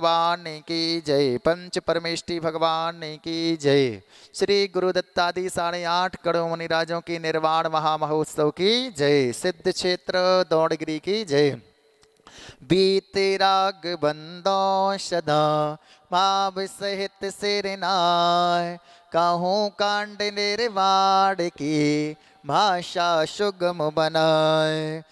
भगवान की जय। पंच परमेष्टि भगवान की जय। श्री गुरु दत्तादि 8.5 करोड़ मुनिराजों की निर्वाण महामहोत्सव की जय। सिद्ध क्षेत्र दौड़गिरी की जय। बीते राग बंदो सदा भाव सहित सिरनाय। कहूँ कांड निर्वाण की भाषा सुगम बनाए।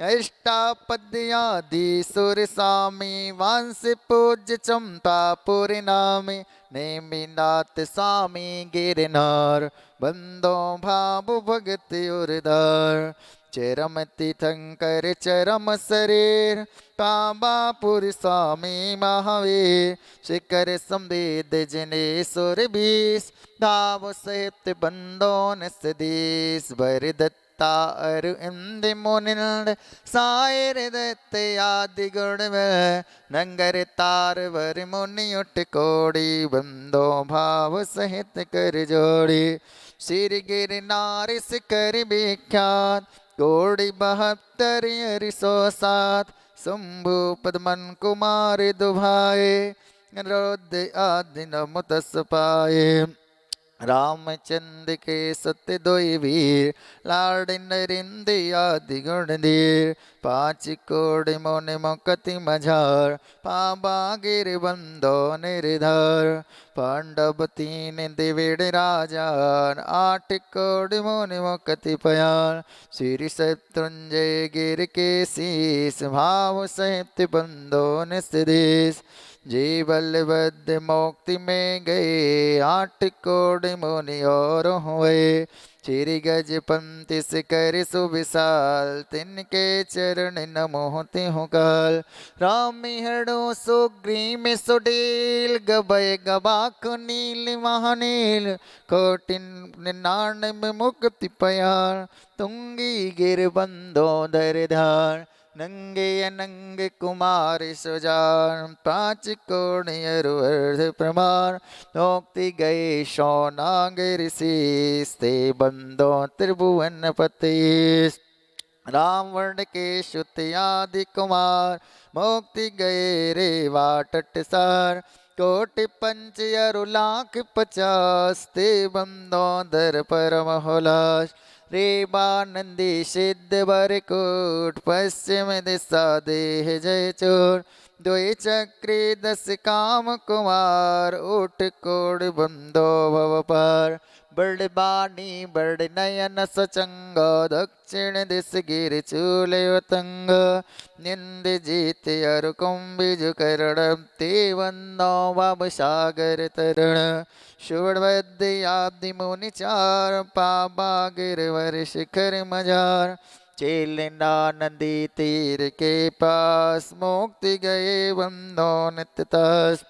अष्टापद्यादि सुर स्वामी वांस पूज्य चंपापुर नामे। नेमिनाथ स्वामी गिरनार बंदो भाव भगत उर्दार। चरम तीर्थंकर चरम शरीर काबापुर स्वामी महावीर। शिखर संवेद जनेश्वर बीस धाव सहित बंदोन सदीस। वर दत्ता अरु इंद मुनिंद सायर दत्त आदि गुण में। नंगर तार वर मुनि उठ कोड़ी बंदो भाव सहित कर जोड़ी। श्री गिरनार शिखर विख्यात कोड़ी 72 हरिसो 7। शंभु पद्मन कुमार दुभाए रौद्र आदि नम तस पाए। रामचंद्र के सत्य दोई वीर लाड़ नरिंद आदि गुण धीर। 5 कोड़ मोन मुकति मझार पाबा गिर बंदो निर्धार। पांडव 3 दिविड़ राजान 8 कोड़ मोन मुकति पयान। श्री शत्रुंजय गिर के शीस भाव सहित बंदो निस्देश। जीवल बद्ध मोक्ति में गए 8 कोड़ मुनि और हुए। श्री गजपंति शिखर सुविशाल तिनके चरण नमोते हूँ काल। राम हरणो सुग्रीव सुडील गभय गवाक नील महानील। कोटिन 99 मुक्ति पयार तुंगी गिर बंदो धर धार। नंगे अनंग कुमार सुजान 5 कोण अर्ध प्रमाण। नोक्ति गए शौनागर शीस ते बंदो त्रिभुवन पतीस। रावण के सुत आदि कुमार मुक्ति गए रे वाटटसार। कोटि पंच अरु लाख 50 ते बंदो दर परम हुलास। रेवानंदी सिद्ध वरकूट पश्चिम दिशा देह जय चोर। 2 चक्री 10 काम कुमार उठ कोड़ बंदो भव पार। बड़ बाणी बड़ नयन सचंग दक्षिण दिश गिर चूल तंग। निंद जीत अरु कुंभिज करण ते वंदो भव सागर तरण। सुवर्ण आदि मुनि चार पाबा गिरवर शिखर मजार। चेलना नदी तीर के पास मुक्ति गए बंदो निततास।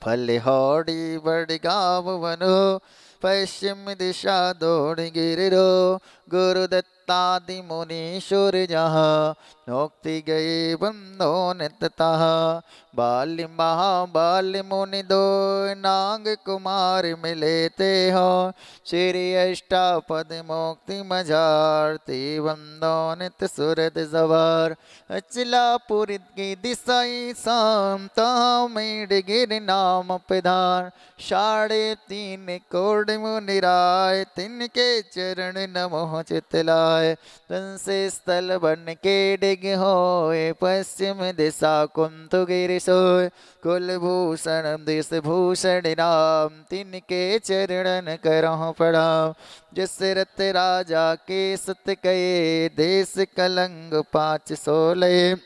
फल हौड़ी बड़ गाव वनो पश्चिम दिशा दौड़ गिरो। गुरु दत्तादि मुनीश्वर जहाँ नोक्ति गए बंदो नितता। बाल्य महाबाल्य मुनि 2 नाग कुमार मिले ते हो। श्री अष्टापद मुक्ति मझार ते बंदो नित सुरत सवार। अचलापुर की दिशाई शाम मेड गिर नाम पिधान। 3.5 कोड़ मुनिराय तिनके चरण नमो चितलाय। तुमसे स्थल बन के डिग होए पश्चिम दिशा कुंत गिर सोय। कुलभूषण दिश भूषण राम तिनके चरणन करहु प्रणाम। जसरथ राजा के सत कहे देश कलंग 516।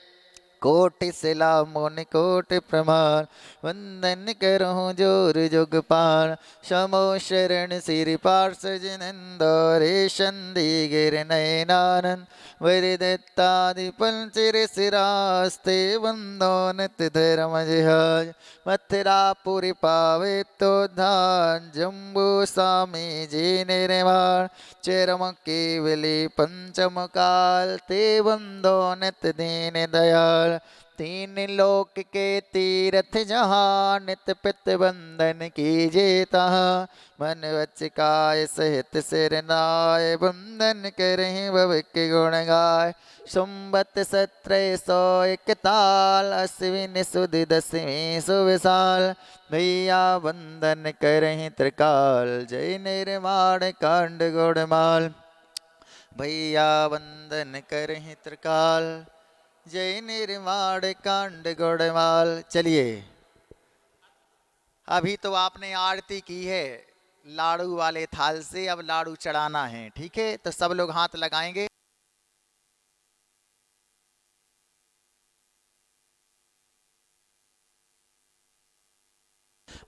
कोटि शिला मुनि कोटि प्रमाण वंदन करहूँ जोर जुग पार। समो शरण सिर पार्ष जिनंद रेशन दी गिर नयनानंद। वरिदत्तादि पंचिर सिरास्ते वंदो नित धर्म जिहाज। मथुरापुरी पावे तो धान जम्बू स्वामी जी निर्माण। चरम केवली पंचम काल ते वंदो नित दीन दयाल। तीन लोक के तीर्थ जहाँ नित पित बंधन कीजे तहाँ मन वच काय सहित सिर नाय बंधन करहि भव के गुण गाय संबत 1701 अश्विन सुद दसवीं सुविशाल भैया वंदन करहि त्रिकाल जय निर्माण कांड गुणमाल भैया वंदन करहि त्रिकाल जय निर्माण कांड गुणमाल। चलिए, अभी तो आपने आरती की है लाड़ू वाले थाल से, अब लाड़ू चढ़ाना है, ठीक है? तो सब लोग हाथ लगाएंगे।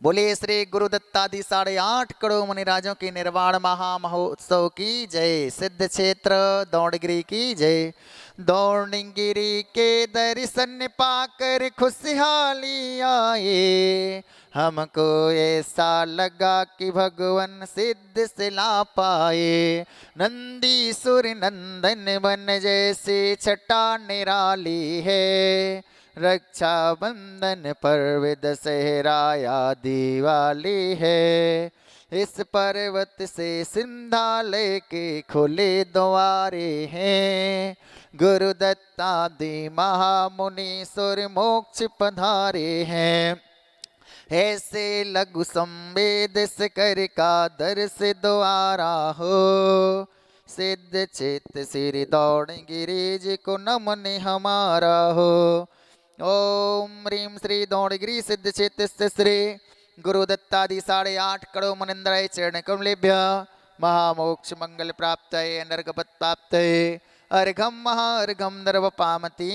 बोले श्री गुरु दत्तादि 8.5 करोड़ मुनिराजों के निर्वाण महामहोत्सव की जय। सिद्ध क्षेत्र दौड़गिरी की जय। दौड़गिरी के दर्शन पाकर खुशहाली आए, हमको ऐसा लगा कि भगवान सिद्ध से ला पाए। नंदीसुर नंदन बन जैसे छटा निराली है, रक्षाबंधन पर्व दशहरा या दिवाली है। इस पर्वत से सिंधालय के खुले द्वारे हैं, गुरु दत्तादि महामुनि सुर मोक्ष पधारे हैं। ऐसे लघु संवेद कर का दर्श द्वारा हो, सिद्ध चित श्री दौड़गिरी जी को नमन हमारा हो। ओम ह्रीं श्री दौड़गिरी सिद्ध चित श्री गुरु दत्तादि 8.5 करोड़ मुनिंद्राय चरण कमलेभ्य महामोक्ष मंगल प्राप्तये नरकपत प्राप्तये अर्घम महार्घम नर्व पामति।